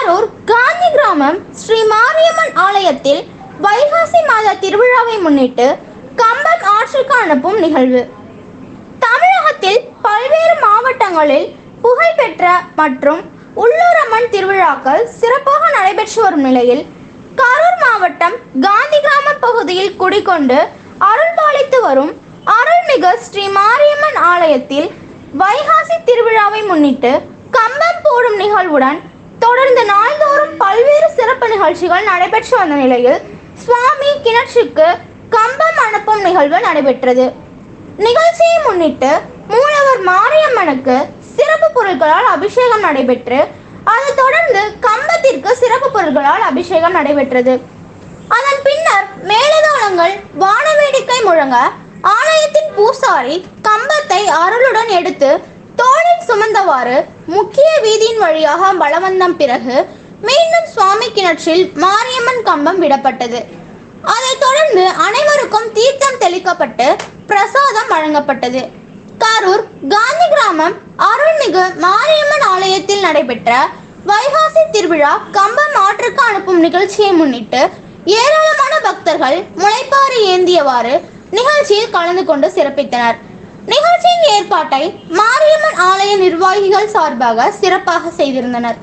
கரூர் காந்தி கிராமம் ஸ்ரீ மாரியம்மன் ஆலயத்தில் வைகாசி மாத திருவிழாவை முன்னிட்டு கம்பம் ஆற்றுக்கு அனுப்பும் நிகழ்வு. தமிழகத்தில் பல்வேறு மாவட்டங்களில் புகழ்பெற்ற மற்றும் உள்ளூர் அம்மன் திருவிழாக்கள் சிறப்பாக நடைபெற்று வரும் நிலையில் கரூர் மாவட்டம் காந்தி கிராம பகுதியில் குடிகொண்டு அருள்பாலித்து வரும் அருள்மிகு ஸ்ரீ மாரியம்மன் ஆலயத்தில் வைகாசி திருவிழாவை முன்னிட்டு கம்பம் போடும் நிகழ்வுடன் தொடர்ந்து நாள்தோறும் பல்வேறு சிறப்பு நிகழ்ச்சிகள் நடைபெற்று வந்த நிலையில் சுவாமி கிணற்றுக்கு கம்பம் அனுப்பும் நிகழ்வு நடைபெற்றது. நிகழ்ச்சியை முன்னிட்டு மூலவர் மாரியம்மனுக்கு சிறப்பு பொருட்களால் அபிஷேகம் நடைபெற்று அதைத் தொடர்ந்து கம்பத்திற்கு சிறப்பு பொருட்களால் அபிஷேகம் நடைபெற்றது. அதன் பின்னர் மேலதாளங்கள் வானவேடிக்கை முழங்க ஆலயத்தின் பூசாரி கம்பத்தை அருளுடன் எடுத்து தோளில் சுமந்தவாறு முக்கிய வீதியின் வழியாக பலவந்தம் பிறகு மீண்டும் சுவாமி கிணற்றில் மாரியம்மன் கம்பம் விடப்பட்டது. அதைத் தொடர்ந்து அனைவருக்கும் தீர்த்தம் தெளிக்கப்பட்டு பிரசாதம் வழங்கப்பட்டது. கரூர் காந்தி கிராமம் அருள்மிகு மாரியம்மன் ஆலயத்தில் நடைபெற்ற வைகாசி திருவிழா கம்பம் ஆற்றுக்கு அனுப்பும் நிகழ்ச்சியை முன்னிட்டு ஏராளமான பக்தர்கள் முளைப்பாரி ஏந்தியவாறு நிகழ்ச்சியில் கலந்து கொண்டு சிறப்பித்தனர். நிகழ்ச்சியின் ஏற்பாட்டை மாரியம்மன் ஆலய நிர்வாகிகள் சார்பாக சிறப்பாக செய்திருந்தனர்.